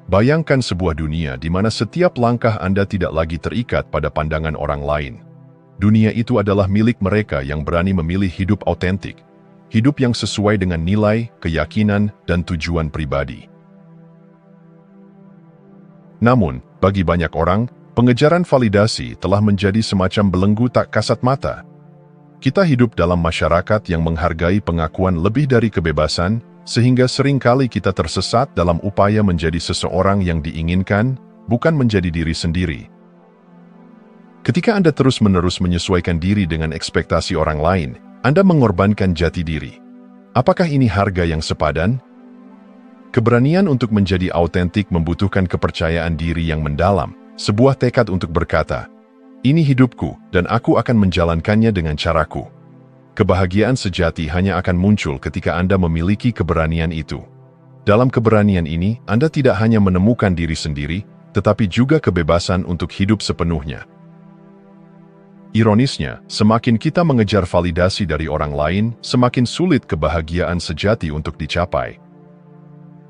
Bayangkan sebuah dunia di mana setiap langkah Anda tidak lagi terikat pada pandangan orang lain. Dunia itu adalah milik mereka yang berani memilih hidup autentik, hidup yang sesuai dengan nilai, keyakinan, dan tujuan pribadi. Namun, bagi banyak orang, pengejaran validasi telah menjadi semacam belenggu tak kasat mata. Kita hidup dalam masyarakat yang menghargai pengakuan lebih dari kebebasan, sehingga seringkali kita tersesat dalam upaya menjadi seseorang yang diinginkan, bukan menjadi diri sendiri. Ketika Anda terus-menerus menyesuaikan diri dengan ekspektasi orang lain, Anda mengorbankan jati diri. Apakah ini harga yang sepadan? Keberanian untuk menjadi autentik membutuhkan kepercayaan diri yang mendalam, sebuah tekad untuk berkata, "Ini hidupku, dan aku akan menjalankannya dengan caraku." Kebahagiaan sejati hanya akan muncul ketika Anda memiliki keberanian itu. Dalam keberanian ini, Anda tidak hanya menemukan diri sendiri, tetapi juga kebebasan untuk hidup sepenuhnya. Ironisnya, semakin kita mengejar validasi dari orang lain, semakin sulit kebahagiaan sejati untuk dicapai.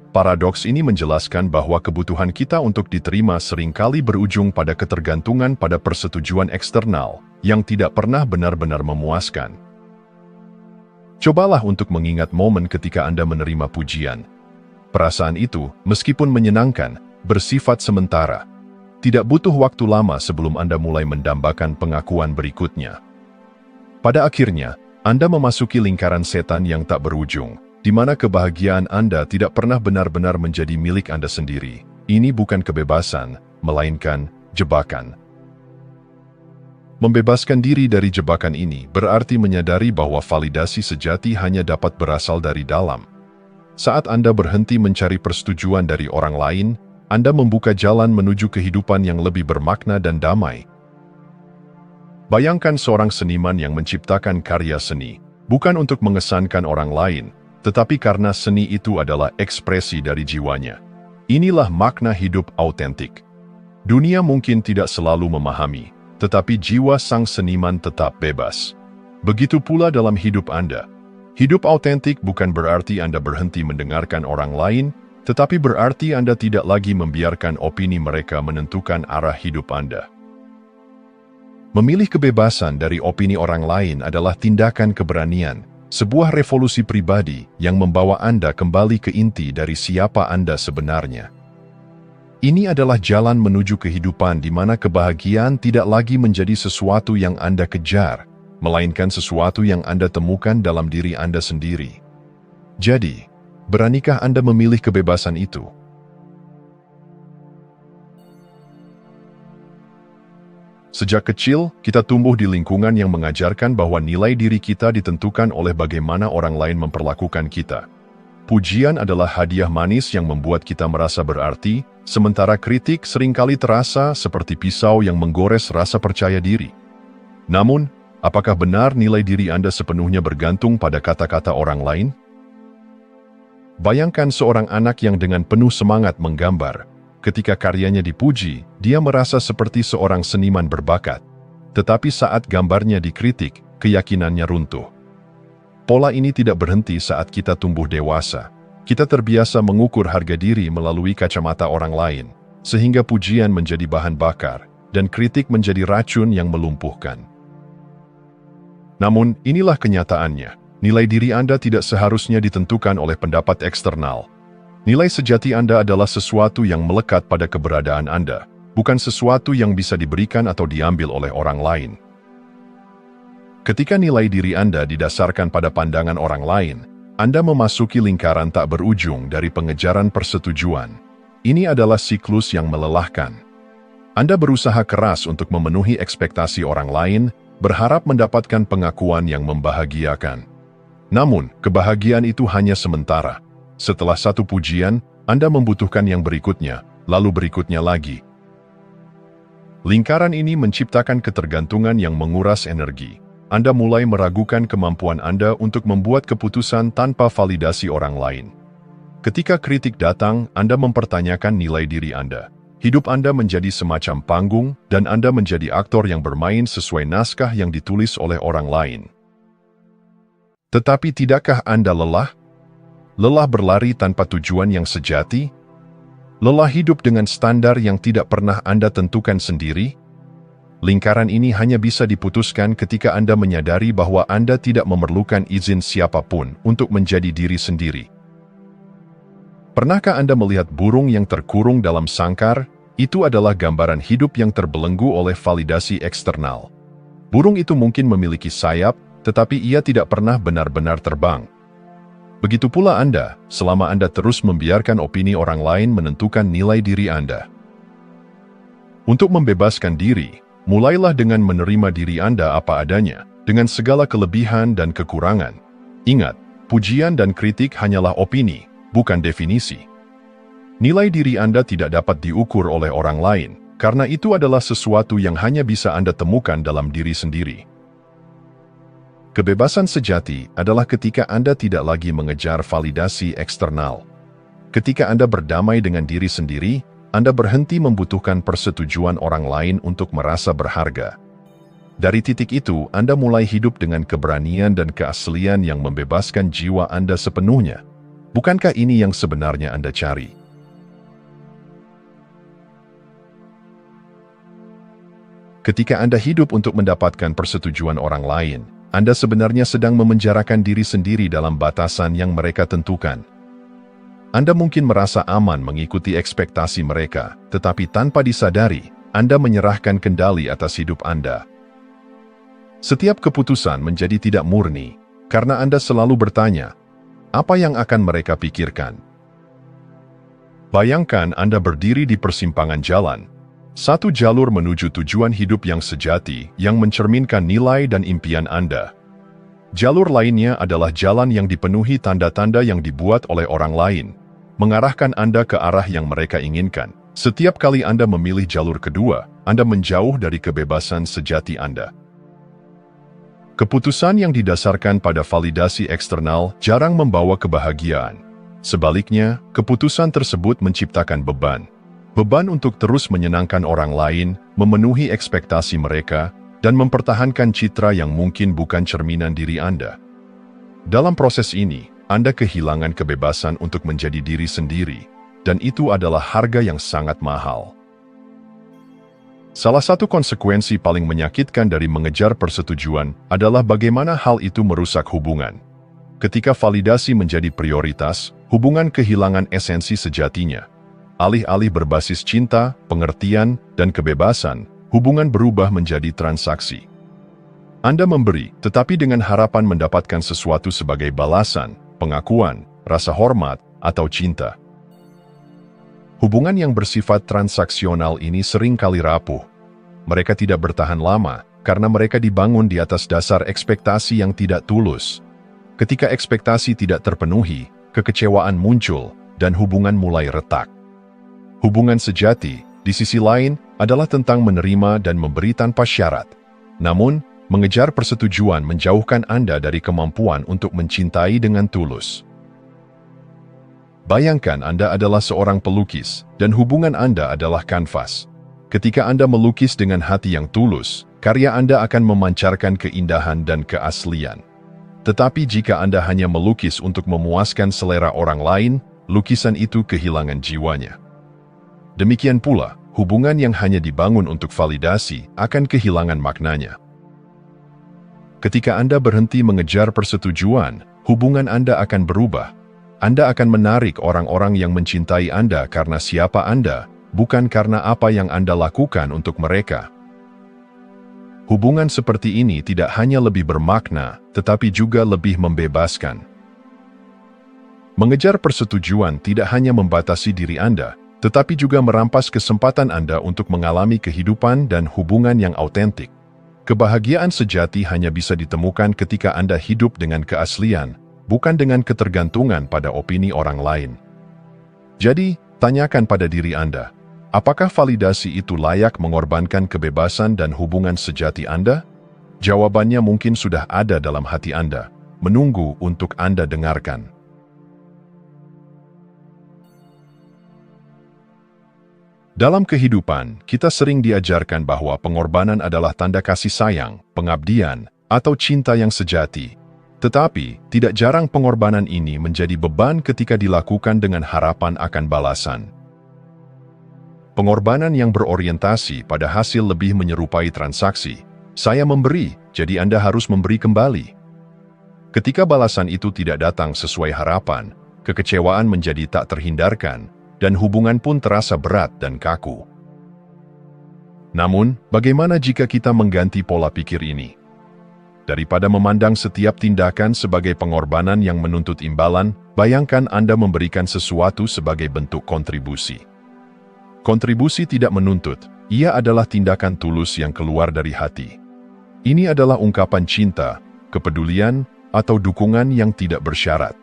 Paradoks ini menjelaskan bahwa kebutuhan kita untuk diterima seringkali berujung pada ketergantungan pada persetujuan eksternal yang tidak pernah benar-benar memuaskan. Cobalah untuk mengingat momen ketika Anda menerima pujian. Perasaan itu, meskipun menyenangkan, bersifat sementara. Tidak butuh waktu lama sebelum Anda mulai mendambakan pengakuan berikutnya. Pada akhirnya, Anda memasuki lingkaran setan yang tak berujung, di mana kebahagiaan Anda tidak pernah benar-benar menjadi milik Anda sendiri. Ini bukan kebebasan, melainkan jebakan. Membebaskan diri dari jebakan ini berarti menyadari bahwa validasi sejati hanya dapat berasal dari dalam. Saat Anda berhenti mencari persetujuan dari orang lain, Anda membuka jalan menuju kehidupan yang lebih bermakna dan damai. Bayangkan seorang seniman yang menciptakan karya seni, bukan untuk mengesankan orang lain, tetapi karena seni itu adalah ekspresi dari jiwanya. Inilah makna hidup autentik. Dunia mungkin tidak selalu memahami, tetapi jiwa sang seniman tetap bebas. Begitu pula dalam hidup Anda. Hidup autentik bukan berarti Anda berhenti mendengarkan orang lain, tetapi berarti Anda tidak lagi membiarkan opini mereka menentukan arah hidup Anda. Memilih kebebasan dari opini orang lain adalah tindakan keberanian, sebuah revolusi pribadi yang membawa Anda kembali ke inti dari siapa Anda sebenarnya. Ini adalah jalan menuju kehidupan di mana kebahagiaan tidak lagi menjadi sesuatu yang Anda kejar, melainkan sesuatu yang Anda temukan dalam diri Anda sendiri. Jadi, beranikah Anda memilih kebebasan itu? Sejak kecil, kita tumbuh di lingkungan yang mengajarkan bahwa nilai diri kita ditentukan oleh bagaimana orang lain memperlakukan kita. Pujian adalah hadiah manis yang membuat kita merasa berarti, sementara kritik seringkali terasa seperti pisau yang menggores rasa percaya diri. Namun, apakah benar nilai diri Anda sepenuhnya bergantung pada kata-kata orang lain? Bayangkan seorang anak yang dengan penuh semangat menggambar. Ketika karyanya dipuji, dia merasa seperti seorang seniman berbakat. Tetapi saat gambarnya dikritik, keyakinannya runtuh. Pola ini tidak berhenti saat kita tumbuh dewasa. Kita terbiasa mengukur harga diri melalui kacamata orang lain, sehingga pujian menjadi bahan bakar, dan kritik menjadi racun yang melumpuhkan. Namun, inilah kenyataannya. Nilai diri Anda tidak seharusnya ditentukan oleh pendapat eksternal. Nilai sejati Anda adalah sesuatu yang melekat pada keberadaan Anda, bukan sesuatu yang bisa diberikan atau diambil oleh orang lain. Ketika nilai diri Anda didasarkan pada pandangan orang lain, Anda memasuki lingkaran tak berujung dari pengejaran persetujuan. Ini adalah siklus yang melelahkan. Anda berusaha keras untuk memenuhi ekspektasi orang lain, berharap mendapatkan pengakuan yang membahagiakan. Namun, kebahagiaan itu hanya sementara. Setelah satu pujian, Anda membutuhkan yang berikutnya, lalu berikutnya lagi. Lingkaran ini menciptakan ketergantungan yang menguras energi. Anda mulai meragukan kemampuan Anda untuk membuat keputusan tanpa validasi orang lain. Ketika kritik datang, Anda mempertanyakan nilai diri Anda. Hidup Anda menjadi semacam panggung, dan Anda menjadi aktor yang bermain sesuai naskah yang ditulis oleh orang lain. Tetapi tidakkah Anda lelah? Lelah berlari tanpa tujuan yang sejati? Lelah hidup dengan standar yang tidak pernah Anda tentukan sendiri? Lingkaran ini hanya bisa diputuskan ketika Anda menyadari bahwa Anda tidak memerlukan izin siapapun untuk menjadi diri sendiri. Pernahkah Anda melihat burung yang terkurung dalam sangkar? Itu adalah gambaran hidup yang terbelenggu oleh validasi eksternal. Burung itu mungkin memiliki sayap, tetapi ia tidak pernah benar-benar terbang. Begitu pula Anda, selama Anda terus membiarkan opini orang lain menentukan nilai diri Anda. Untuk membebaskan diri, mulailah dengan menerima diri Anda apa adanya, dengan segala kelebihan dan kekurangan. Ingat, pujian dan kritik hanyalah opini, bukan definisi. Nilai diri Anda tidak dapat diukur oleh orang lain, karena itu adalah sesuatu yang hanya bisa Anda temukan dalam diri sendiri. Kebebasan sejati adalah ketika Anda tidak lagi mengejar validasi eksternal. Ketika Anda berdamai dengan diri sendiri, Anda berhenti membutuhkan persetujuan orang lain untuk merasa berharga. Dari titik itu, Anda mulai hidup dengan keberanian dan keaslian yang membebaskan jiwa Anda sepenuhnya. Bukankah ini yang sebenarnya Anda cari? Ketika Anda hidup untuk mendapatkan persetujuan orang lain, Anda sebenarnya sedang memenjarakan diri sendiri dalam batasan yang mereka tentukan. Anda mungkin merasa aman mengikuti ekspektasi mereka, tetapi tanpa disadari, Anda menyerahkan kendali atas hidup Anda. Setiap keputusan menjadi tidak murni, karena Anda selalu bertanya, apa yang akan mereka pikirkan? Bayangkan Anda berdiri di persimpangan jalan, satu jalur menuju tujuan hidup yang sejati yang mencerminkan nilai dan impian Anda. Jalur lainnya adalah jalan yang dipenuhi tanda-tanda yang dibuat oleh orang lain, mengarahkan Anda ke arah yang mereka inginkan. Setiap kali Anda memilih jalur kedua, Anda menjauh dari kebebasan sejati Anda. Keputusan yang didasarkan pada validasi eksternal jarang membawa kebahagiaan. Sebaliknya, keputusan tersebut menciptakan beban. Beban untuk terus menyenangkan orang lain, memenuhi ekspektasi mereka, dan mempertahankan citra yang mungkin bukan cerminan diri Anda. Dalam proses ini, Anda kehilangan kebebasan untuk menjadi diri sendiri, dan itu adalah harga yang sangat mahal. Salah satu konsekuensi paling menyakitkan dari mengejar persetujuan adalah bagaimana hal itu merusak hubungan. Ketika validasi menjadi prioritas, hubungan kehilangan esensi sejatinya. Alih-alih berbasis cinta, pengertian, dan kebebasan, hubungan berubah menjadi transaksi. Anda memberi, tetapi dengan harapan mendapatkan sesuatu sebagai balasan, pengakuan, rasa hormat, atau cinta. Hubungan yang bersifat transaksional ini sering kali rapuh. Mereka tidak bertahan lama, karena mereka dibangun di atas dasar ekspektasi yang tidak tulus. Ketika ekspektasi tidak terpenuhi, kekecewaan muncul, dan hubungan mulai retak. Hubungan sejati, di sisi lain, adalah tentang menerima dan memberi tanpa syarat. Namun, mengejar persetujuan menjauhkan Anda dari kemampuan untuk mencintai dengan tulus. Bayangkan Anda adalah seorang pelukis, dan hubungan Anda adalah kanvas. Ketika Anda melukis dengan hati yang tulus, karya Anda akan memancarkan keindahan dan keaslian. Tetapi jika Anda hanya melukis untuk memuaskan selera orang lain, lukisan itu kehilangan jiwanya. Demikian pula, hubungan yang hanya dibangun untuk validasi akan kehilangan maknanya. Ketika Anda berhenti mengejar persetujuan, hubungan Anda akan berubah. Anda akan menarik orang-orang yang mencintai Anda karena siapa Anda, bukan karena apa yang Anda lakukan untuk mereka. Hubungan seperti ini tidak hanya lebih bermakna, tetapi juga lebih membebaskan. Mengejar persetujuan tidak hanya membatasi diri Anda, tetapi juga merampas kesempatan Anda untuk mengalami kehidupan dan hubungan yang autentik. Kebahagiaan sejati hanya bisa ditemukan ketika Anda hidup dengan keaslian, bukan dengan ketergantungan pada opini orang lain. Jadi, tanyakan pada diri Anda, apakah validasi itu layak mengorbankan kebebasan dan hubungan sejati Anda? Jawabannya mungkin sudah ada dalam hati Anda, menunggu untuk Anda dengarkan. Dalam kehidupan, kita sering diajarkan bahwa pengorbanan adalah tanda kasih sayang, pengabdian, atau cinta yang sejati. Tetapi, tidak jarang pengorbanan ini menjadi beban ketika dilakukan dengan harapan akan balasan. Pengorbanan yang berorientasi pada hasil lebih menyerupai transaksi. Saya memberi, jadi Anda harus memberi kembali. Ketika balasan itu tidak datang sesuai harapan, kekecewaan menjadi tak terhindarkan, dan hubungan pun terasa berat dan kaku. Namun, bagaimana jika kita mengganti pola pikir ini? Daripada memandang setiap tindakan sebagai pengorbanan yang menuntut imbalan, bayangkan Anda memberikan sesuatu sebagai bentuk kontribusi. Kontribusi tidak menuntut, ia adalah tindakan tulus yang keluar dari hati. Ini adalah ungkapan cinta, kepedulian, atau dukungan yang tidak bersyarat.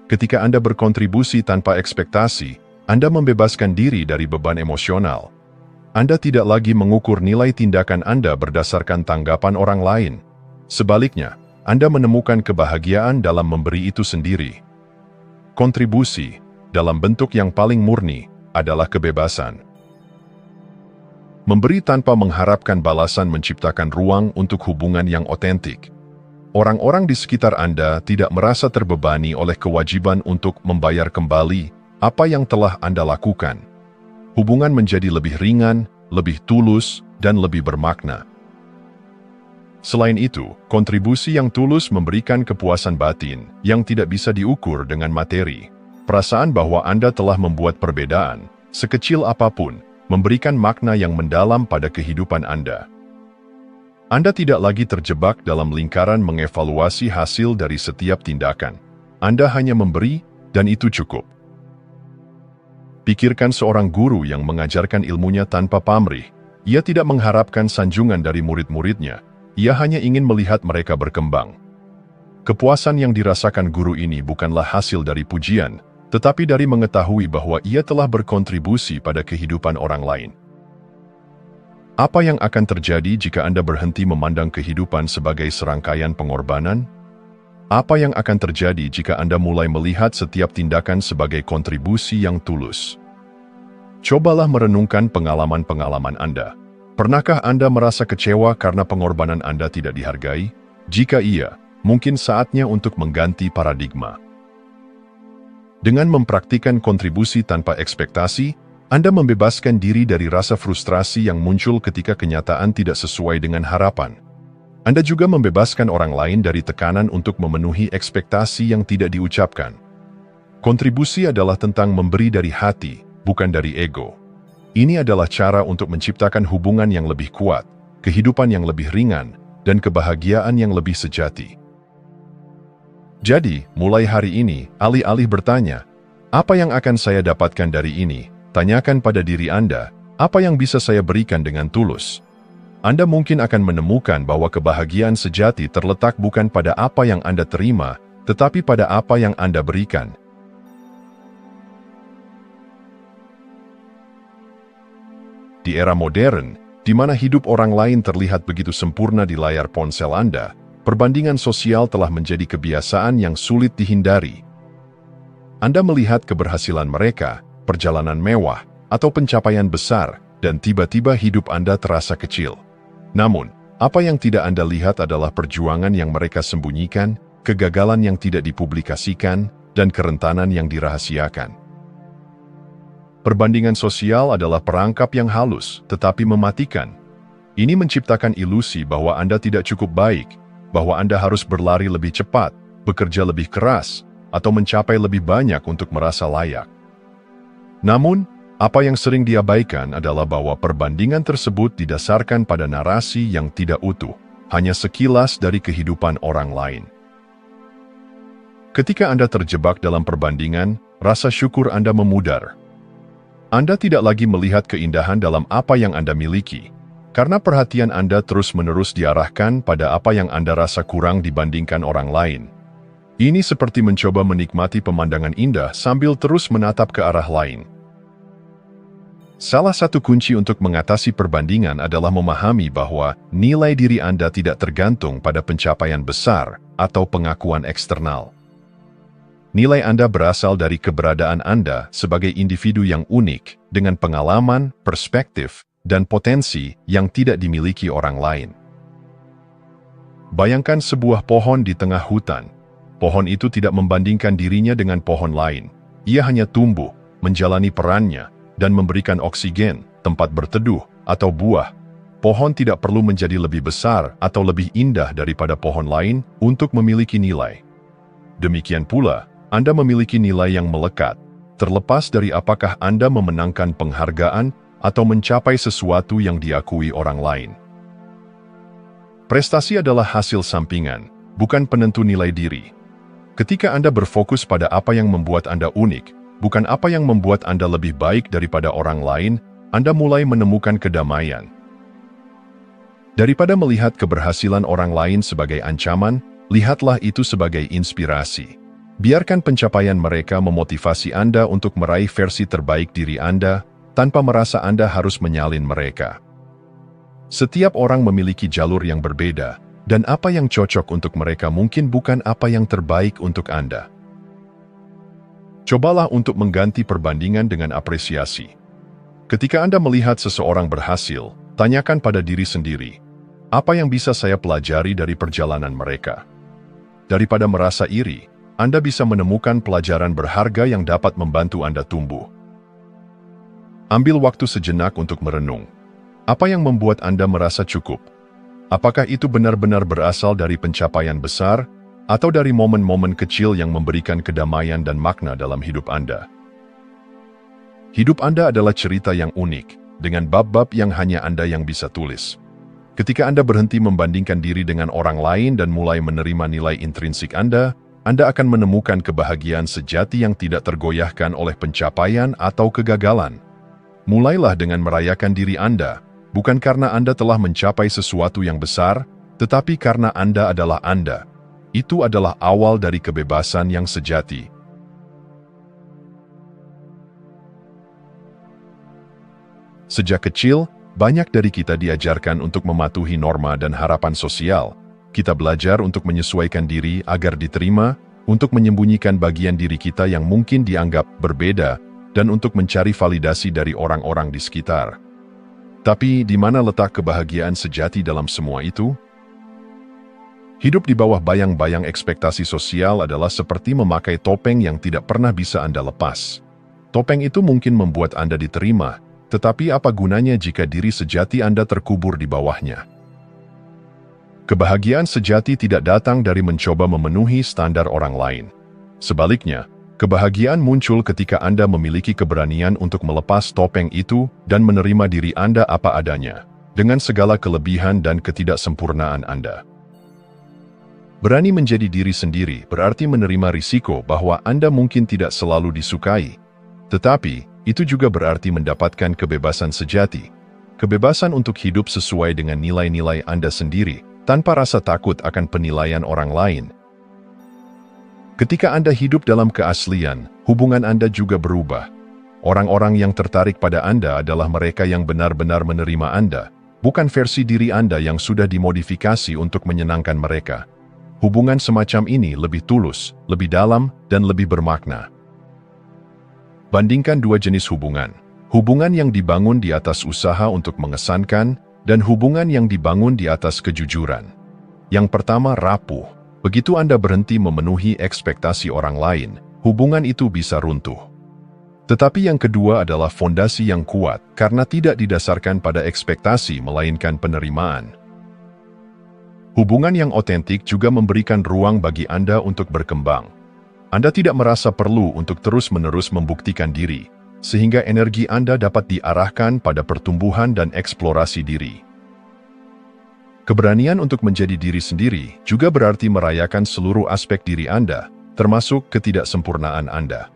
Ketika Anda berkontribusi tanpa ekspektasi, Anda membebaskan diri dari beban emosional. Anda tidak lagi mengukur nilai tindakan Anda berdasarkan tanggapan orang lain. Sebaliknya, Anda menemukan kebahagiaan dalam memberi itu sendiri. Kontribusi, dalam bentuk yang paling murni, adalah kebebasan. Memberi tanpa mengharapkan balasan menciptakan ruang untuk hubungan yang otentik. Orang-orang di sekitar Anda tidak merasa terbebani oleh kewajiban untuk membayar kembali apa yang telah Anda lakukan. Hubungan menjadi lebih ringan, lebih tulus, dan lebih bermakna. Selain itu, kontribusi yang tulus memberikan kepuasan batin yang tidak bisa diukur dengan materi. Perasaan bahwa Anda telah membuat perbedaan, sekecil apapun, memberikan makna yang mendalam pada kehidupan Anda. Anda tidak lagi terjebak dalam lingkaran mengevaluasi hasil dari setiap tindakan. Anda hanya memberi, dan itu cukup. Pikirkan seorang guru yang mengajarkan ilmunya tanpa pamrih. Ia tidak mengharapkan sanjungan dari murid-muridnya. Ia hanya ingin melihat mereka berkembang. Kepuasan yang dirasakan guru ini bukanlah hasil dari pujian, tetapi dari mengetahui bahwa ia telah berkontribusi pada kehidupan orang lain. Apa yang akan terjadi jika Anda berhenti memandang kehidupan sebagai serangkaian pengorbanan? Apa yang akan terjadi jika Anda mulai melihat setiap tindakan sebagai kontribusi yang tulus? Cobalah merenungkan pengalaman-pengalaman Anda. Pernahkah Anda merasa kecewa karena pengorbanan Anda tidak dihargai? Jika iya, mungkin saatnya untuk mengganti paradigma. Dengan mempraktikkan kontribusi tanpa ekspektasi, Anda membebaskan diri dari rasa frustrasi yang muncul ketika kenyataan tidak sesuai dengan harapan. Anda juga membebaskan orang lain dari tekanan untuk memenuhi ekspektasi yang tidak diucapkan. Kontribusi adalah tentang memberi dari hati, bukan dari ego. Ini adalah cara untuk menciptakan hubungan yang lebih kuat, kehidupan yang lebih ringan, dan kebahagiaan yang lebih sejati. Jadi, mulai hari ini, alih-alih bertanya, apa yang akan saya dapatkan dari ini? Tanyakan pada diri Anda, apa yang bisa saya berikan dengan tulus? Anda mungkin akan menemukan bahwa kebahagiaan sejati terletak bukan pada apa yang Anda terima, tetapi pada apa yang Anda berikan. Di era modern, di mana hidup orang lain terlihat begitu sempurna di layar ponsel Anda, perbandingan sosial telah menjadi kebiasaan yang sulit dihindari. Anda melihat keberhasilan mereka, perjalanan mewah, atau pencapaian besar, dan tiba-tiba hidup Anda terasa kecil. Namun, apa yang tidak Anda lihat adalah perjuangan yang mereka sembunyikan, kegagalan yang tidak dipublikasikan, dan kerentanan yang dirahasiakan. Perbandingan sosial adalah perangkap yang halus, tetapi mematikan. Ini menciptakan ilusi bahwa Anda tidak cukup baik, bahwa Anda harus berlari lebih cepat, bekerja lebih keras, atau mencapai lebih banyak untuk merasa layak. Namun, apa yang sering diabaikan adalah bahwa perbandingan tersebut didasarkan pada narasi yang tidak utuh, hanya sekilas dari kehidupan orang lain. Ketika Anda terjebak dalam perbandingan, rasa syukur Anda memudar. Anda tidak lagi melihat keindahan dalam apa yang Anda miliki, karena perhatian Anda terus-menerus diarahkan pada apa yang Anda rasa kurang dibandingkan orang lain. Ini seperti mencoba menikmati pemandangan indah sambil terus menatap ke arah lain. Salah satu kunci untuk mengatasi perbandingan adalah memahami bahwa nilai diri Anda tidak tergantung pada pencapaian besar atau pengakuan eksternal. Nilai Anda berasal dari keberadaan Anda sebagai individu yang unik, dengan pengalaman, perspektif, dan potensi yang tidak dimiliki orang lain. Bayangkan sebuah pohon di tengah hutan. Pohon itu tidak membandingkan dirinya dengan pohon lain. Ia hanya tumbuh, menjalani perannya, dan memberikan oksigen, tempat berteduh, atau buah, pohon tidak perlu menjadi lebih besar atau lebih indah daripada pohon lain untuk memiliki nilai. Demikian pula, Anda memiliki nilai yang melekat, terlepas dari apakah Anda memenangkan penghargaan atau mencapai sesuatu yang diakui orang lain. Prestasi adalah hasil sampingan, bukan penentu nilai diri. Ketika Anda berfokus pada apa yang membuat Anda unik, bukan apa yang membuat Anda lebih baik daripada orang lain, Anda mulai menemukan kedamaian. Daripada melihat keberhasilan orang lain sebagai ancaman, lihatlah itu sebagai inspirasi. Biarkan pencapaian mereka memotivasi Anda untuk meraih versi terbaik diri Anda, tanpa merasa Anda harus menyalin mereka. Setiap orang memiliki jalur yang berbeda, dan apa yang cocok untuk mereka mungkin bukan apa yang terbaik untuk Anda. Cobalah untuk mengganti perbandingan dengan apresiasi. Ketika Anda melihat seseorang berhasil, tanyakan pada diri sendiri, apa yang bisa saya pelajari dari perjalanan mereka? Daripada merasa iri, Anda bisa menemukan pelajaran berharga yang dapat membantu Anda tumbuh. Ambil waktu sejenak untuk merenung. Apa yang membuat Anda merasa cukup? Apakah itu benar-benar berasal dari pencapaian besar, atau dari momen-momen kecil yang memberikan kedamaian dan makna dalam hidup Anda? Hidup Anda adalah cerita yang unik, dengan bab-bab yang hanya Anda yang bisa tulis. Ketika Anda berhenti membandingkan diri dengan orang lain dan mulai menerima nilai intrinsik Anda akan menemukan kebahagiaan sejati yang tidak tergoyahkan oleh pencapaian atau kegagalan. Mulailah dengan merayakan diri Anda, bukan karena Anda telah mencapai sesuatu yang besar, tetapi karena Anda adalah Anda. Itu adalah awal dari kebebasan yang sejati. Sejak kecil, banyak dari kita diajarkan untuk mematuhi norma dan harapan sosial. Kita belajar untuk menyesuaikan diri agar diterima, untuk menyembunyikan bagian diri kita yang mungkin dianggap berbeda, dan untuk mencari validasi dari orang-orang di sekitar. Tapi di mana letak kebahagiaan sejati dalam semua itu? Hidup di bawah bayang-bayang ekspektasi sosial adalah seperti memakai topeng yang tidak pernah bisa Anda lepas. Topeng itu mungkin membuat Anda diterima, tetapi apa gunanya jika diri sejati Anda terkubur di bawahnya? Kebahagiaan sejati tidak datang dari mencoba memenuhi standar orang lain. Sebaliknya, kebahagiaan muncul ketika Anda memiliki keberanian untuk melepas topeng itu dan menerima diri Anda apa adanya, dengan segala kelebihan dan ketidaksempurnaan Anda. Berani menjadi diri sendiri berarti menerima risiko bahwa Anda mungkin tidak selalu disukai. Tetapi, itu juga berarti mendapatkan kebebasan sejati. Kebebasan untuk hidup sesuai dengan nilai-nilai Anda sendiri, tanpa rasa takut akan penilaian orang lain. Ketika Anda hidup dalam keaslian, hubungan Anda juga berubah. Orang-orang yang tertarik pada Anda adalah mereka yang benar-benar menerima Anda, bukan versi diri Anda yang sudah dimodifikasi untuk menyenangkan mereka. Hubungan semacam ini lebih tulus, lebih dalam, dan lebih bermakna. Bandingkan dua jenis hubungan. Hubungan yang dibangun di atas usaha untuk mengesankan, dan hubungan yang dibangun di atas kejujuran. Yang pertama rapuh. Begitu Anda berhenti memenuhi ekspektasi orang lain, hubungan itu bisa runtuh. Tetapi yang kedua adalah fondasi yang kuat, karena tidak didasarkan pada ekspektasi melainkan penerimaan. Hubungan yang otentik juga memberikan ruang bagi Anda untuk berkembang. Anda tidak merasa perlu untuk terus-menerus membuktikan diri, sehingga energi Anda dapat diarahkan pada pertumbuhan dan eksplorasi diri. Keberanian untuk menjadi diri sendiri juga berarti merayakan seluruh aspek diri Anda, termasuk ketidaksempurnaan Anda.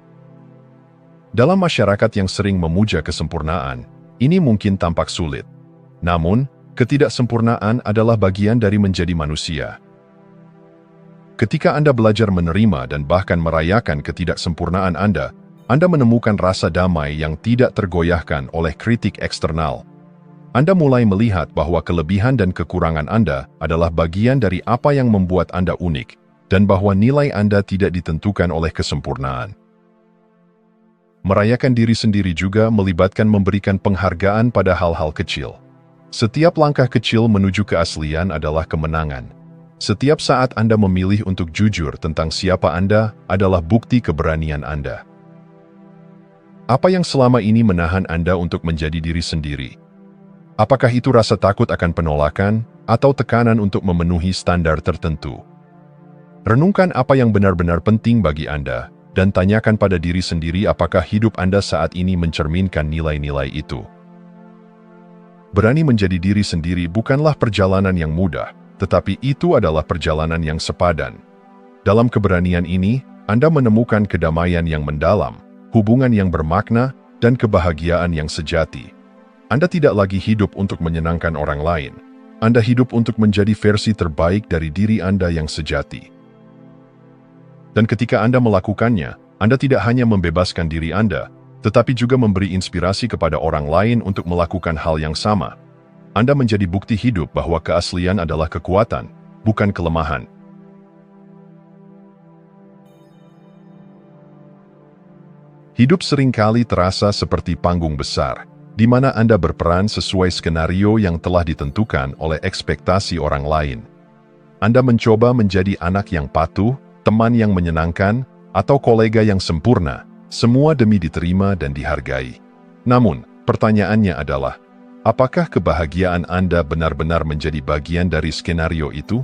Dalam masyarakat yang sering memuja kesempurnaan, ini mungkin tampak sulit. Namun, ketidaksempurnaan adalah bagian dari menjadi manusia. Ketika Anda belajar menerima dan bahkan merayakan ketidaksempurnaan Anda menemukan rasa damai yang tidak tergoyahkan oleh kritik eksternal. Anda mulai melihat bahwa kelebihan dan kekurangan Anda adalah bagian dari apa yang membuat Anda unik, dan bahwa nilai Anda tidak ditentukan oleh kesempurnaan. Merayakan diri sendiri juga melibatkan memberikan penghargaan pada hal-hal kecil. Setiap langkah kecil menuju keaslian adalah kemenangan. Setiap saat Anda memilih untuk jujur tentang siapa Anda adalah bukti keberanian Anda. Apa yang selama ini menahan Anda untuk menjadi diri sendiri? Apakah itu rasa takut akan penolakan atau tekanan untuk memenuhi standar tertentu? Renungkan apa yang benar-benar penting bagi Anda dan tanyakan pada diri sendiri apakah hidup Anda saat ini mencerminkan nilai-nilai itu. Berani menjadi diri sendiri bukanlah perjalanan yang mudah, tetapi itu adalah perjalanan yang sepadan. Dalam keberanian ini, Anda menemukan kedamaian yang mendalam, hubungan yang bermakna, dan kebahagiaan yang sejati. Anda tidak lagi hidup untuk menyenangkan orang lain. Anda hidup untuk menjadi versi terbaik dari diri Anda yang sejati. Dan ketika Anda melakukannya, Anda tidak hanya membebaskan diri Anda, tetapi juga memberi inspirasi kepada orang lain untuk melakukan hal yang sama. Anda menjadi bukti hidup bahwa keaslian adalah kekuatan, bukan kelemahan. Hidup seringkali terasa seperti panggung besar, di mana Anda berperan sesuai skenario yang telah ditentukan oleh ekspektasi orang lain. Anda mencoba menjadi anak yang patuh, teman yang menyenangkan, atau kolega yang sempurna, semua demi diterima dan dihargai. Namun, pertanyaannya adalah, apakah kebahagiaan Anda benar-benar menjadi bagian dari skenario itu?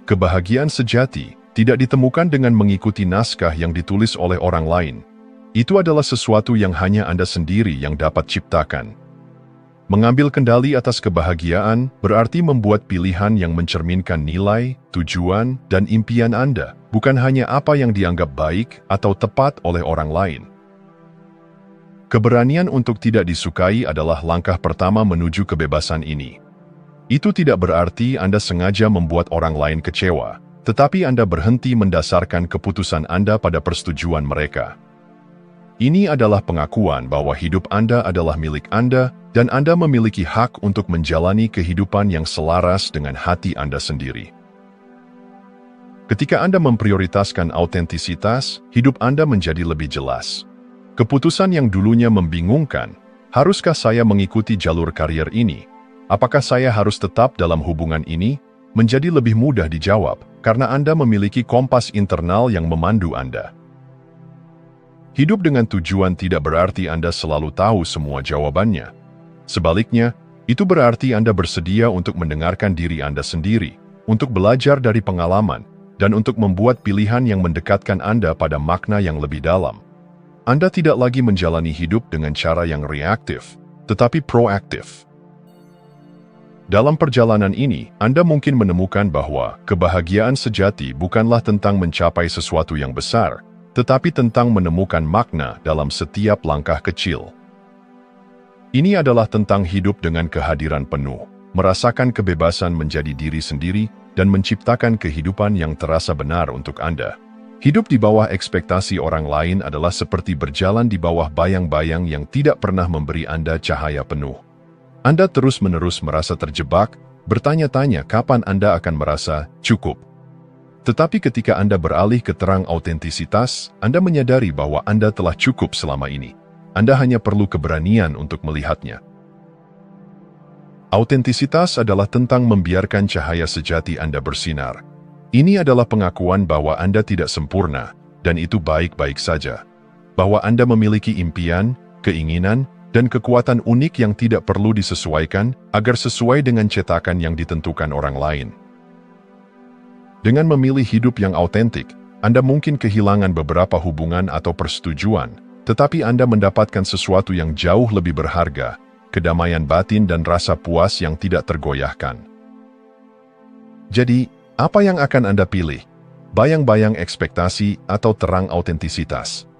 Kebahagiaan sejati tidak ditemukan dengan mengikuti naskah yang ditulis oleh orang lain. Itu adalah sesuatu yang hanya Anda sendiri yang dapat ciptakan. Mengambil kendali atas kebahagiaan berarti membuat pilihan yang mencerminkan nilai, tujuan, dan impian Anda, bukan hanya apa yang dianggap baik atau tepat oleh orang lain. Keberanian untuk tidak disukai adalah langkah pertama menuju kebebasan ini. Itu tidak berarti Anda sengaja membuat orang lain kecewa, tetapi Anda berhenti mendasarkan keputusan Anda pada persetujuan mereka. Ini adalah pengakuan bahwa hidup Anda adalah milik Anda dan Anda memiliki hak untuk menjalani kehidupan yang selaras dengan hati Anda sendiri. Ketika Anda memprioritaskan autentisitas, hidup Anda menjadi lebih jelas. Keputusan yang dulunya membingungkan, haruskah saya mengikuti jalur karier ini? Apakah saya harus tetap dalam hubungan ini? Menjadi lebih mudah dijawab karena Anda memiliki kompas internal yang memandu Anda. Hidup dengan tujuan tidak berarti Anda selalu tahu semua jawabannya. Sebaliknya, itu berarti Anda bersedia untuk mendengarkan diri Anda sendiri, untuk belajar dari pengalaman, dan untuk membuat pilihan yang mendekatkan Anda pada makna yang lebih dalam. Anda tidak lagi menjalani hidup dengan cara yang reaktif, tetapi proaktif. Dalam perjalanan ini, Anda mungkin menemukan bahwa kebahagiaan sejati bukanlah tentang mencapai sesuatu yang besar, tetapi tentang menemukan makna dalam setiap langkah kecil. Ini adalah tentang hidup dengan kehadiran penuh, merasakan kebebasan menjadi diri sendiri, dan menciptakan kehidupan yang terasa benar untuk Anda. Hidup di bawah ekspektasi orang lain adalah seperti berjalan di bawah bayang-bayang yang tidak pernah memberi Anda cahaya penuh. Anda terus-menerus merasa terjebak, bertanya-tanya kapan Anda akan merasa cukup. Tetapi ketika Anda beralih ke terang autentisitas, Anda menyadari bahwa Anda telah cukup selama ini. Anda hanya perlu keberanian untuk melihatnya. Autentisitas adalah tentang membiarkan cahaya sejati Anda bersinar. Ini adalah pengakuan bahwa Anda tidak sempurna, dan itu baik-baik saja. Bahwa Anda memiliki impian, keinginan, dan kekuatan unik yang tidak perlu disesuaikan agar sesuai dengan cetakan yang ditentukan orang lain. Dengan memilih hidup yang autentik, Anda mungkin kehilangan beberapa hubungan atau persetujuan, tetapi Anda mendapatkan sesuatu yang jauh lebih berharga, kedamaian batin dan rasa puas yang tidak tergoyahkan. Jadi, apa yang akan Anda pilih? Bayang-bayang ekspektasi atau terang autentisitas?